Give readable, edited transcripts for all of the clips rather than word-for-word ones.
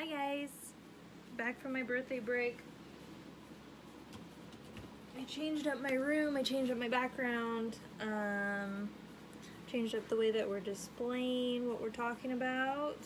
Hi guys, back from my birthday break. I changed up my room, I changed up my background, changed up the way that we're displaying what we're talking about.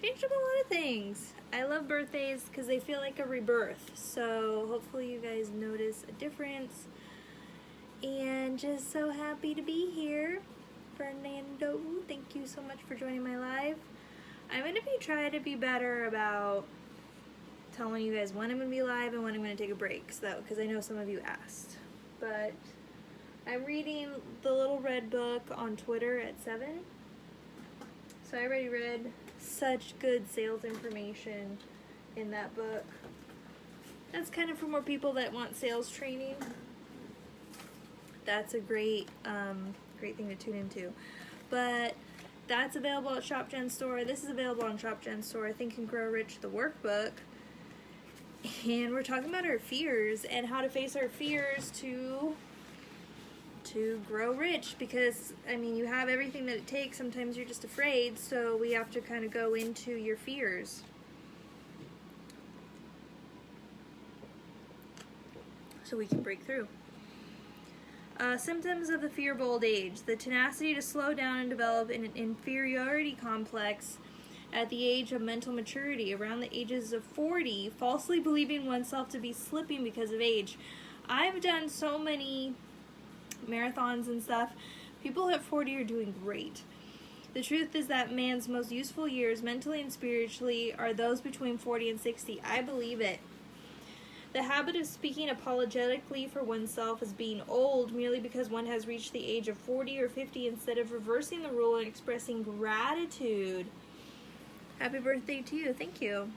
Changed up a lot of things. I love birthdays because they feel like a rebirth, so hopefully you guys notice a difference. And just so happy to be here. Fernando, thank you so much for joining my live. I'm going to be trying to be better about telling you guys when I'm going to be live and when I'm going to take a break, because I know some of you asked. But I'm reading the Little Red Book on Twitter at 7. So I already read such good sales information in that book. That's kind of for more people that want sales training. That's a great thing to tune into. But that's available at ShopGen Store. This is available on ShopGen Store. Think and Grow Rich, the workbook. And we're talking about our fears and how to face our fears to grow rich, because I mean, you have everything that it takes. Sometimes you're just afraid, so we have to kind of go into your fears. So we can break through. Symptoms of the fear of old age: the tenacity to slow down and develop an inferiority complex at the age of mental maturity, around the ages of 40, falsely believing oneself to be slipping because of age. I've done so many marathons and stuff. People at 40 are doing great. The truth is that man's most useful years, mentally and spiritually, are those between 40 and 60. I believe it. The habit of speaking apologetically for oneself as being old merely because one has reached the age of 40 or 50, instead of reversing the rule and expressing gratitude. Happy birthday to you. Thank you.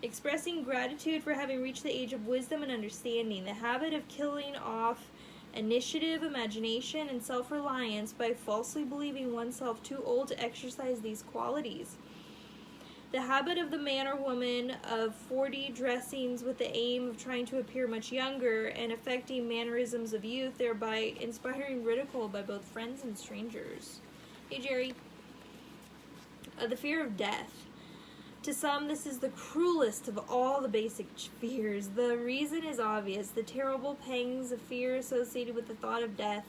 Expressing gratitude for having reached the age of wisdom and understanding. The habit of killing off initiative, imagination, and self-reliance by falsely believing oneself too old to exercise these qualities. The habit of the man or woman of 40 dressings with the aim of trying to appear much younger and affecting mannerisms of youth, thereby inspiring ridicule by both friends and strangers. Hey, Jerry. The fear of death. To some, this is the cruelest of all the basic fears. The reason is obvious: the terrible pangs of fear associated with the thought of death,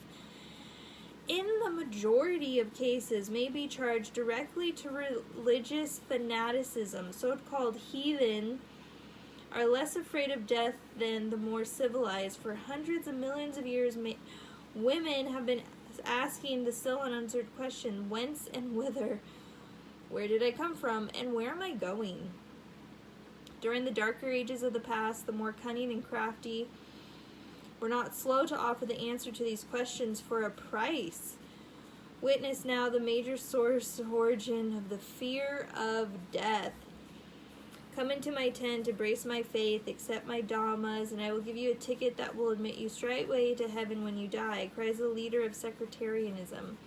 in the majority of cases, may be charged directly to religious fanaticism. So-called heathen are less afraid of death than the more civilized. For hundreds of millions of years, women have been asking the still unanswered question: whence and whither? Where did I come from, and where am I going? During the darker ages of the past, the more cunning and crafty were not slow to offer the answer to these questions for a price. Witness now the major source origin of the fear of death. Come into my tent, embrace my faith, accept my dhammas, and I will give you a ticket that will admit you straightway to heaven when you die, cries the leader of sectarianism.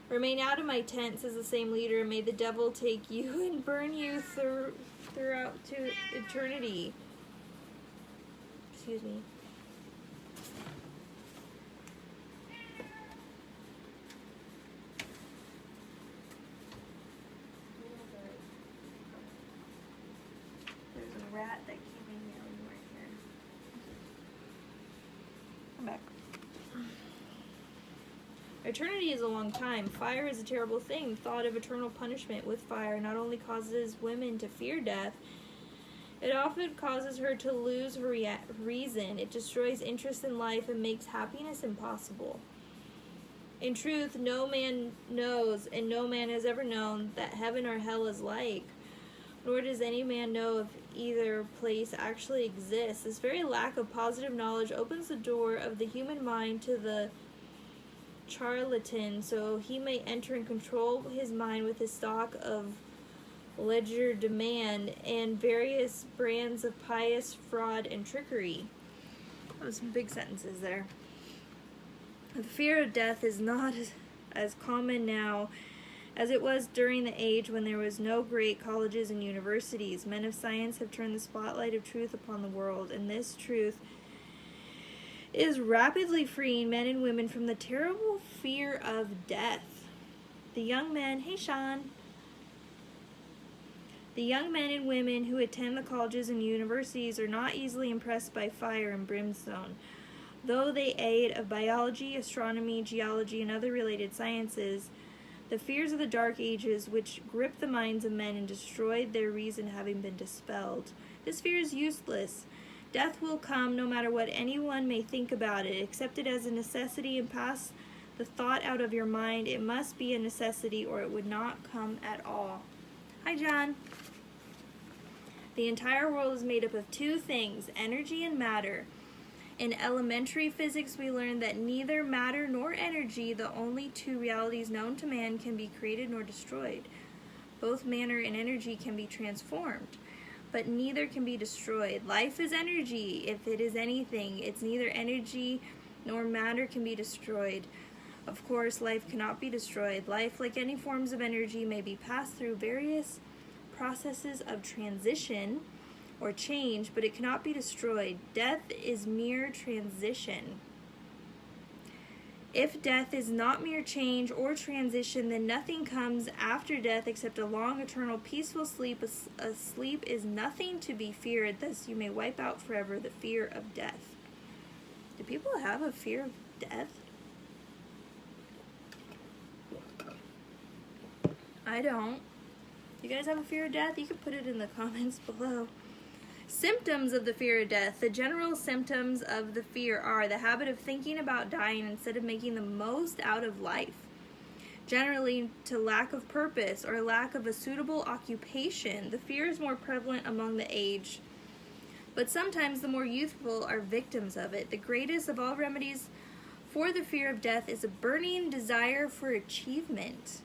Remain out of my tent, says the same leader, and may the devil take you and burn you throughout to eternity. Excuse me. There's a rat that came in here when you weren't here. Come back. Eternity is a long time. Fire is a terrible thing. Thought of eternal punishment with fire not only causes women to fear death, it often causes her to lose her reason. It destroys interest in life and makes happiness impossible. In truth, no man knows, and no man has ever known, that heaven or hell is like, nor does any man know if either place actually exists. This very lack of positive knowledge opens the door of the human mind to the charlatan, so he may enter and control his mind with his stock of legerdemain and various brands of pious fraud and trickery. That was some big sentences there. The fear of death is not as common now as it was during the age when there was no great colleges and universities. Men of science have turned the spotlight of truth upon the world, and this truth is rapidly freeing men and women from the terrible fear of death. The young men, hey Sean, The young men and women who attend the colleges and universities are not easily impressed by fire and brimstone. Though they aid of biology, astronomy, geology, and other related sciences, the fears of the Dark Ages, which gripped the minds of men and destroyed their reason, having been dispelled. This fear is useless. Death will come no matter what anyone may think about it. Accept it as a necessity and pass the thought out of your mind. It must be a necessity or it would not come at all. Hi, John. The entire world is made up of two things, energy and matter. In elementary physics, we learned that neither matter nor energy, the only two realities known to man, can be created nor destroyed. Both matter and energy can be transformed, but neither can be destroyed. Life is energy. If it is anything, it's neither energy nor matter can be destroyed. Of course, life cannot be destroyed. Life, like any forms of energy, may be passed through various processes of transition or change, but it cannot be destroyed. Death is mere transition. If death is not mere change or transition, then nothing comes after death except a long, eternal, peaceful sleep. A sleep is nothing to be feared, thus you may wipe out forever the fear of death. Do people have a fear of death? I don't. You guys have a fear of death? You can put it in the comments below. Symptoms of the fear of death. The general symptoms of the fear are the habit of thinking about dying instead of making the most out of life. Generally, to lack of purpose or lack of a suitable occupation. The fear is more prevalent among the aged, but sometimes the more youthful are victims of it. The greatest of all remedies for the fear of death is a burning desire for achievement,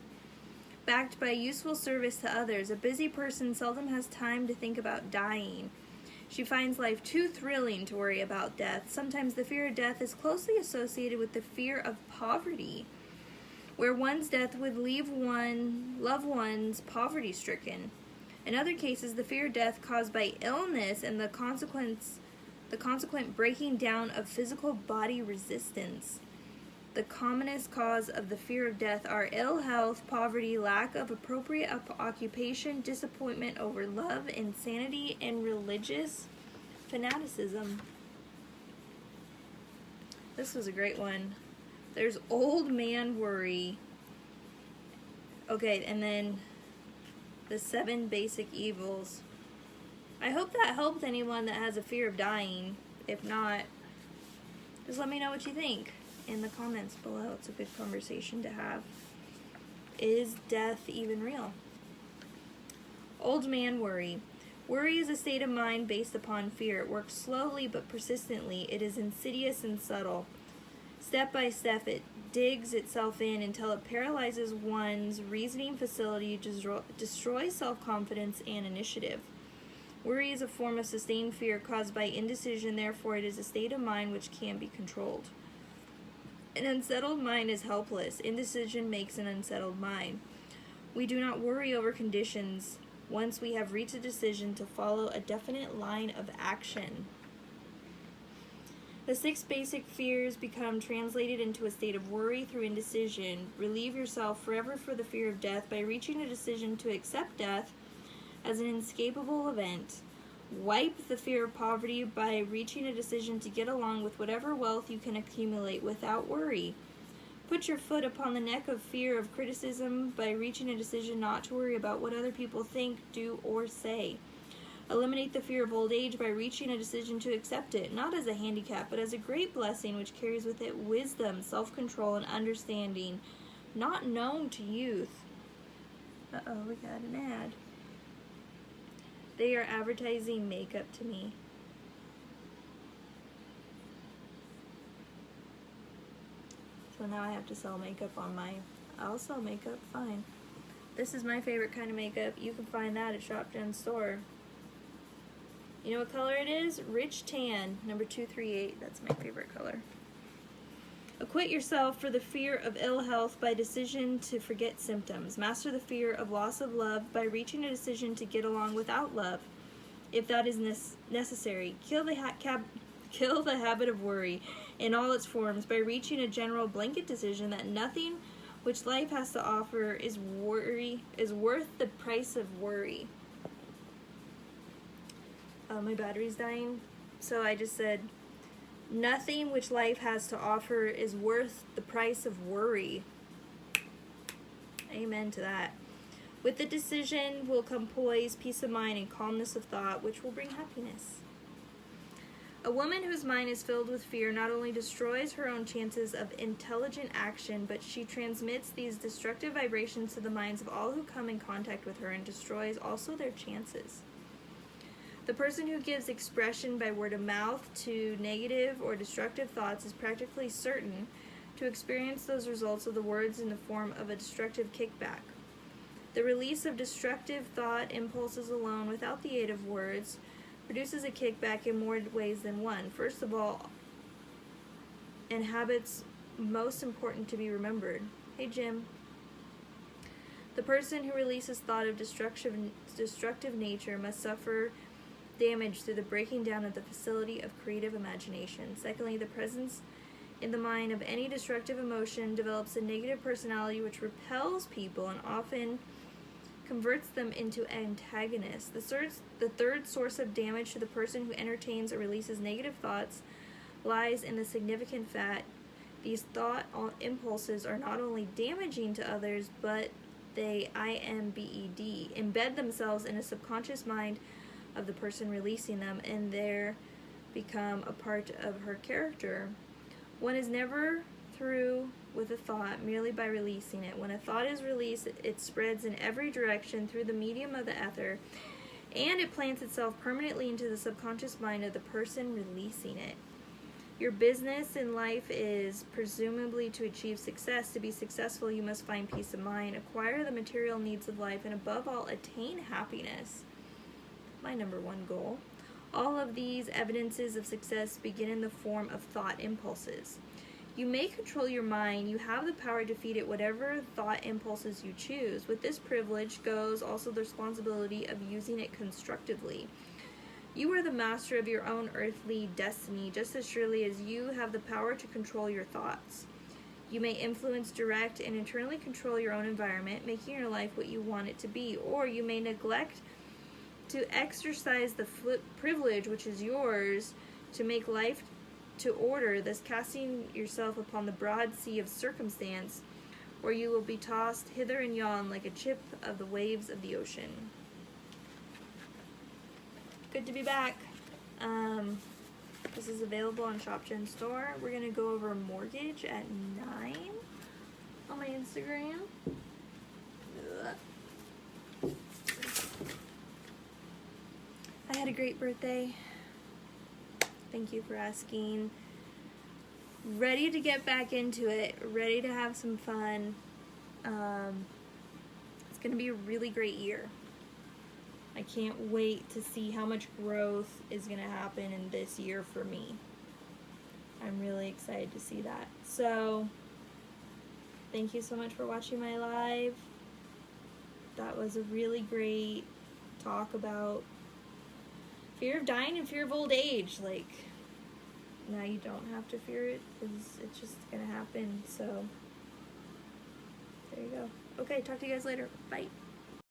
backed by useful service to others. A busy person seldom has time to think about dying. She finds life too thrilling to worry about death. Sometimes the fear of death is closely associated with the fear of poverty, where one's death would leave loved ones poverty-stricken. In other cases, the fear of death caused by illness and the consequent breaking down of physical body resistance. The commonest cause of the fear of death are ill health, poverty, lack of appropriate occupation, disappointment over love, insanity, and religious fanaticism. This was a great one. There's old man worry. Okay, and then the 7 basic evils. I hope that helped anyone that has a fear of dying. If not, just let me know what you think in the comments below. It's a good conversation to have. Is death even real? Old man worry. Worry is a state of mind based upon fear. It works slowly but persistently. It is insidious and subtle. Step by step, it digs itself in until it paralyzes one's reasoning facility, destroys self-confidence and initiative. Worry is a form of sustained fear caused by indecision. Therefore, it is a state of mind which can be controlled. An unsettled mind is helpless. Indecision makes an unsettled mind. We do not worry over conditions once we have reached a decision to follow a definite line of action. The 6 basic fears become translated into a state of worry through indecision. Relieve yourself forever for the fear of death by reaching a decision to accept death as an inescapable event. Wipe the fear of poverty by reaching a decision to get along with whatever wealth you can accumulate without worry. Put your foot upon the neck of fear of criticism by reaching a decision not to worry about what other people think, do, or say. Eliminate the fear of old age by reaching a decision to accept it, not as a handicap, but as a great blessing which carries with it wisdom, self-control, and understanding, not known to youth. Uh-oh, we got an ad. They are advertising makeup to me. So now I have to sell makeup on my... I'll sell makeup, fine. This is my favorite kind of makeup. You can find that at Shop Jen's store. You know what color it is? Rich Tan, number 238. That's my favorite color. Acquit yourself for the fear of ill health by decision to forget symptoms. Master the fear of loss of love by reaching a decision to get along without love, if that is necessary. Kill the habit of worry in all its forms by reaching a general blanket decision that nothing which life has to offer is worth the price of worry. my battery's dying. So I just said, nothing which life has to offer is worth the price of worry. Amen to that. With the decision will come poise, peace of mind, and calmness of thought, which will bring happiness. A woman whose mind is filled with fear not only destroys her own chances of intelligent action, but she transmits these destructive vibrations to the minds of all who come in contact with her and destroys also their chances. The person who gives expression by word of mouth to negative or destructive thoughts is practically certain to experience those results of the words in the form of a destructive kickback. The release of destructive thought impulses alone, without the aid of words, produces a kickback in more ways than one. First of all, and habits most important to be remembered. Hey, Jim. The person who releases thought of destructive nature must suffer damage through the breaking down of the facility of creative imagination. Secondly, the presence in the mind of any destructive emotion develops a negative personality which repels people and often converts them into antagonists. The third source of damage to the person who entertains or releases negative thoughts lies in the significant fact these thought impulses are not only damaging to others, but they embed themselves in a subconscious mind of the person releasing them, and there become a part of her character. One is never through with a thought merely by releasing it. When a thought is released, it spreads in every direction through the medium of the ether, and it plants itself permanently into the subconscious mind of the person releasing it. Your business in life is presumably to achieve success. To be successful, you must find peace of mind, acquire the material needs of life, and above all, attain happiness. My number one goal. All of these evidences of success begin in the form of thought impulses. You may control your mind. You have the power to feed it whatever thought impulses you choose. With this privilege goes also the responsibility of using it constructively. You are the master of your own earthly destiny, just as surely as you have the power to control your thoughts. You may influence, direct, and internally control your own environment, making your life what you want it to be, or you may neglect to exercise the privilege which is yours to make life to order, thus casting yourself upon the broad sea of circumstance, where you will be tossed hither and yon like a chip of the waves of the ocean. Good to be back. This is available on ShopGen Store. We're going to go over mortgage at 9 on my Instagram. I had a great birthday. Thank you for asking. Ready to get back into it. Ready to have some fun. It's going to be a really great year. I can't wait to see how much growth is going to happen in this year for me. I'm really excited to see that. So, thank you so much for watching my live. That was a really great talk about fear of dying and fear of old age. Like, now you don't have to fear it because it's just going to happen. So, there you go. Okay, talk to you guys later. Bye.